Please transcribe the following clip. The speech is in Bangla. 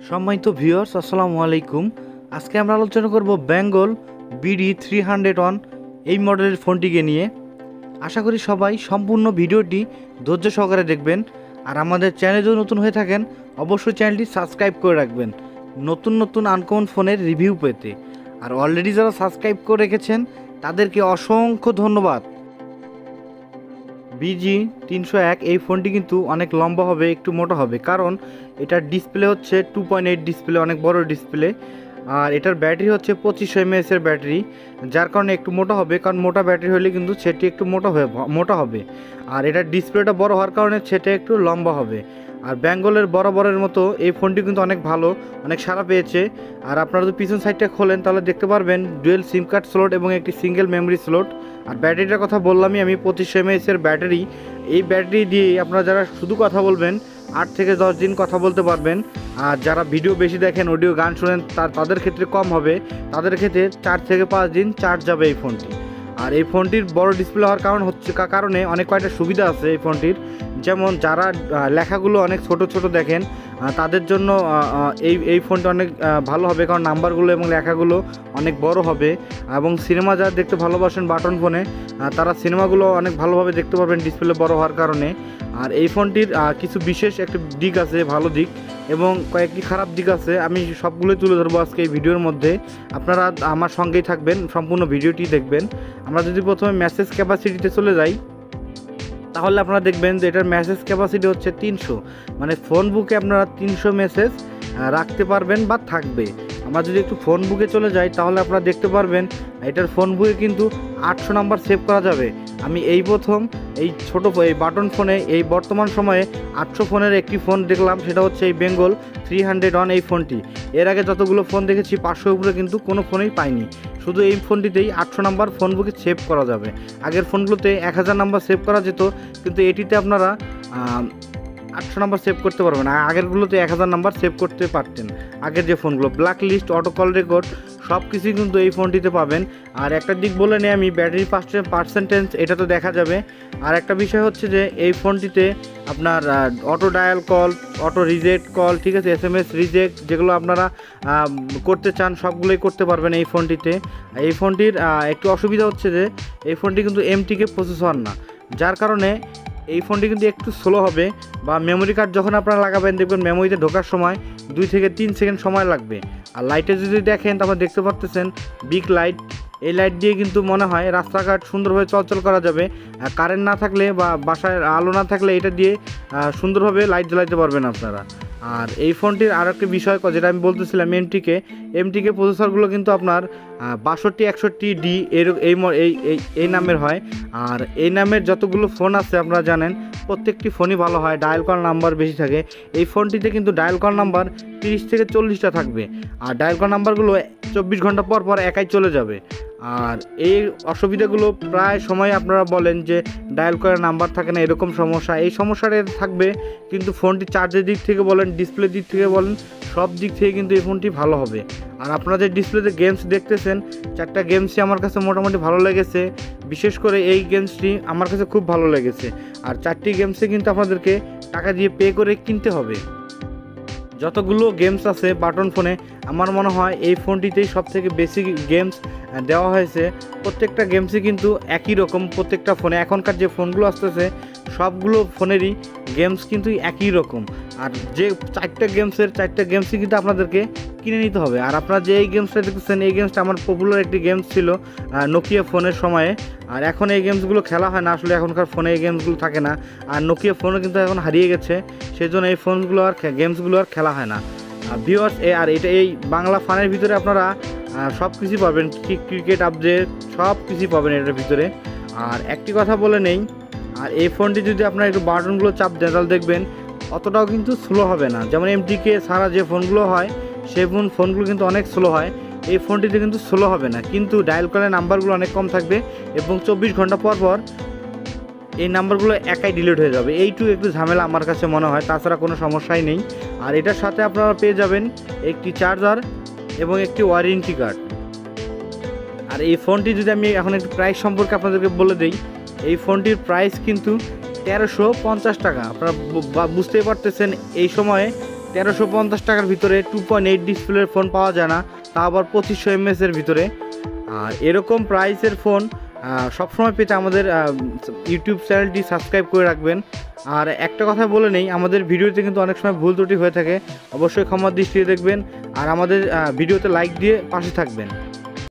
সম্মানিত ভিউয়ার্স, আসসালামু আলাইকুম। আজকে আমরা আলোচনা করব বেঙ্গল BD301 এই মডেলের ফোনটিকে নিয়ে। আশা করি সবাই সম্পূর্ণ ভিডিওটি ধৈর্য সহকারে দেখবেন। আর আমাদের চ্যানেলে যদি নতুন হয়ে থাকেন অবশ্যই চ্যানেলটি সাবস্ক্রাইব করে রাখবেন নতুন নতুন আনকমন ফোনের রিভিউ পেতে। আর অলরেডি যারা সাবস্ক্রাইব করে রেখেছেন তাদেরকে অসংখ্য ধন্যবাদ। BG301 এই ফোনটি কিন্তু অনেক লম্বা হবে, একটু মোটা হবে, কারণ এটার ডিসপ্লে হচ্ছে 2.8 ডিসপ্লে, অনেক বড় ডিসপ্লে। আর এটার ব্যাটারি হচ্ছে 2500 mAh এর ব্যাটারি, যার কারণে একটু মোটা হবে, কারণ মোটা ব্যাটারি হলে কিন্তু সেটি একটু মোটা হবে। আর এটার ডিসপ্লেটা বড় হওয়ার কারণে সেটা একটু লম্বা হবে। আর বেঙ্গলের বরাবরের মতো এই ফোনটি কিন্তু অনেক ভালো, অনেক সাড়া পেয়েছে। আর আপনারা যদি পিছন সাইডটা খোলেন তাহলে দেখতে পারবেন ডুয়েল সিম কার্ড স্লট এবং একটি সিঙ্গেল মেমরি স্লট। আর ব্যাটারিটার কথা বললামই আমি, 2500 mAh এর ব্যাটারি। এই ব্যাটারি দিয়ে আপনারা যারা শুধু কথা বলবেন 8 থেকে 10 দিন কথা বলতে পারবেন। আর যারা ভিডিও বেশি দেখেন, অডিও গান শোনেন, তাদের ক্ষেত্রে কম হবে, তাদের ক্ষেত্রে 4 থেকে 5 দিন চার্জ যাবে এই ফোনটি। আর এই ফোনটির বড় ডিসপ্লে হওয়ার কারণে অনেক কয়টা সুবিধা আছে এই ফোনটির। যেমন যারা লেখাগুলো অনেক ছোট ছোট দেখেন তাদের জন্য এই ফোনটা অনেক ভালো হবে, কারণ নাম্বারগুলো এবং লেখাগুলো অনেক বড় হবে। এবং সিনেমা যারা দেখতে ভালোবাসেন বাটন ফোনে, তারা সিনেমাগুলো অনেক ভালোভাবে দেখতে পারবেন ডিসপ্লে বড় হওয়ার কারণে। আর এই ফোনটির কিছু বিশেষ একটা দিক আছে, ভালো দিক, এবং কয়েকটি খারাপ দিক আছে। আমি সবগুলোই তুলে ধরবো আজকে এই ভিডিওর মধ্যে। আপনারা আমার সঙ্গেই থাকবেন, সম্পূর্ণ ভিডিওটি দেখবেন। আমরা যদি প্রথমে মেসেজ ক্যাপাসিটিতে চলে যাই তাহলে আপনারা দেখবেন যে এটার মেসেজ ক্যাপাসিটি হচ্ছে 300, মানে ফোন বুকে আপনারা 300 মেসেজ রাখতে পারবেন বা থাকবে। আমরা যদি একটু ফোন বুকে চলে যাই তাহলে আপনারা দেখতে পারবেন এটার ফোন বুকে কিন্তু 800 নাম্বার সেভ করা যাবে। আমি এই প্রথম এই এই বাটন ফোনে এই বর্তমান সময়ে 800 ফোনের একটি ফোন দেখলাম, সেটা হচ্ছে এই বেঙ্গল 301 এই ফোনটি। এর আগে যতগুলো ফোন দেখেছি 500 উপরে কিন্তু কোনো ফোনেই পাইনি। শুধু এই ফোনটিতেই 800 নাম্বার ফোন বুকে সেভ করা যাবে। আগের ফোনগুলোতে 1000 নাম্বার সেভ করা যেত, কিন্তু এটিতে আপনারা 800 নাম্বার সেভ করতে পারবেন না। আগেরগুলোতে 1000 নাম্বার সেভ করতে পারতেন। আগের যে ফোনগুলো black list, auto call record সব কিছুই কিন্তু এই ফোনটিতে পাবেন। আর একটা দিক বলে নিই আমি, ব্যাটারি পার্সেন্টেজ এটা তো দেখা যাবে। আর একটা বিষয় হচ্ছে যে এই ফোনটিতে আপনার auto dial call, auto reject call, ঠিক আছে, SMS রিজেক্ট যেগুলো আপনারা করতে চান সবগুলোই করতে পারবেন এই ফোনটিতে। এই ফোনটির একটু অসুবিধা হচ্ছে যে এই ফোনটি কিন্তু MTK প্রসেসর না, যার কারণে এই ফোনটি কিন্তু একটু স্লো হবে। বা মেমোরি কার্ড যখন আপনারা লাগাবেন দেখবেন মেমোরিতে ঢোকার সময় 2 থেকে 3 সেকেন্ড সময় লাগবে। আর লাইটে যদি দেখেন তারপর দেখতে পাচ্ছেন বিগ লাইট, এই লাইট দিয়ে কিন্তু মনে হয় রাস্তাঘাট সুন্দরভাবে চলাচল করা যাবে। কারেন্ট না থাকলে বা বাসায় আলো না থাকলে এটা দিয়ে সুন্দরভাবে লাইট জ্বালাতে পারবেন আপনারা। আর এই ফোনটির আর একটা বিষয় যেটা আমি বলতেছিলাম, MTK প্রসেসরগুলো কিন্তু আপনার 6261D এই নামের হয়। আর এই নামের যতগুলো ফোন আছে আপনারা জানেন প্রত্যেকটি ফোনই ভালো হয়, ডায়াল কল নাম্বার বেশি থাকে। এই ফোনটিতে কিন্তু ডায়াল কল নাম্বার 30 থেকে 40টা থাকবে। আর ডায়াল কল নাম্বারগুলো 24 ঘন্টা পর পর একাই চলে যাবে। আর এই অসুবিধাগুলো প্রায় সময় আপনারা বলেন যে ডায়াল করার নাম্বার থাকে না, এরকম সমস্যা, এই সমস্যাটা থাকবে। কিন্তু ফোনটি চার্জের দিক থেকে বলেন, ডিসপ্লের দিক থেকে বলেন, সব দিক থেকে কিন্তু এই ফোনটি ভালো হবে। আর আপনারা যে ডিসপ্লেতে গেমস দেখতেছেন 4টা গেমসই আমার কাছে মোটামুটি ভালো লেগেছে। বিশেষ করে এই গেমসটি আমার কাছে খুব ভালো লেগেছে। আর 4টি গেমসে কিন্তু আপনাদেরকে টাকা দিয়ে পে করে কিনতে হবে। যতগুলো গেমস আছে বাটন ফোনে আমার মনে হয় এই ফোনটিতেই সবথেকে বেশি গেমস দেওয়া হয়েছে। প্রত্যেকটা গেমসই কিন্তু একই রকম, প্রত্যেকটা ফোনে এখনকার যে ফোনগুলো আসতেছে সবগুলো ফোনেরই গেমস কিন্তু একই রকম। আর যে 4টা গেমসই কিন্তু আপনাদেরকে কিনে নিতে হবে। আর আপনারা যে এই গেমসটা দেখতেছেন এই গেমসটা আমার পপুলার একটি গেমস ছিল নোকিয়া ফোনের সময়ে। আর এখন এই গেমসগুলো খেলা হয় না, আসলে এখনকার ফোনে এই গেমসগুলো থাকে না। আর নোকিয়া ফোনও কিন্তু এখন হারিয়ে গেছে, সেই জন্য এই গেমসগুলো আর খেলা হয় না। ভিউয়ার্স, আর এটা এই বাংলা ফানের ভিতরে আপনারা সব কিছুই পাবেন, ক্রিকেট আপডেট সব কিছুই পাবেন এটার ভিতরে। আর একটি কথা বলে নেই, আর এই ফোনটি যদি আপনারা একটু বাটনগুলো চাপ দেন তাহলে দেখবেন অতটাও কিন্তু স্লো হবে না। যেমন MTK ছাড়া যে ফোনগুলো হয় সেই ফোনগুলো কিন্তু অনেক স্লো হয়, এই ফোনটিতে কিন্তু স্লো হবে না। কিন্তু ডায়াল কলের নাম্বারগুলো অনেক কম থাকবে এবং 24 ঘন্টা পর পর এই নাম্বারগুলো একাই ডিলিট হয়ে যাবে। এইটুকু একটু ঝামেলা আমার কাছে মনে হয়, তাছাড়া কোনো সমস্যাই নেই। আর এটার সাথে আপনারা পেয়ে যাবেন একটি চার্জার এবং একটি ওয়ারেন্টি কার্ড। আর এই ফোনটি যদি আমি এখন একটু প্রাইস সম্পর্কে আপনাদেরকে বলে দিই, এই ফোনটির প্রাইস কিন্তু 1350 টাকা। আপনারা বুঝতেই পারতেছেন এই সময়ে 1350 টাকার ভিতরে 2.8 ডিসপ্লের ফোন পাওয়া যায় না, তা আবার 2500 mAh-এর ভিতরে। আর এরকম প্রাইসের ফোন সবসময় পেতে আমাদের ইউটিউব চ্যানেলটি সাবস্ক্রাইব করে রাখবেন। আর একটা কথা বলে নেই, আমাদের ভিডিওতে কিন্তু অনেক সময় ভুল ত্রুটি হয়ে থাকে, অবশ্যই ক্ষমার দৃষ্টিতে দেখবেন আর আমাদের ভিডিওতে লাইক দিয়ে পাশে থাকবেন।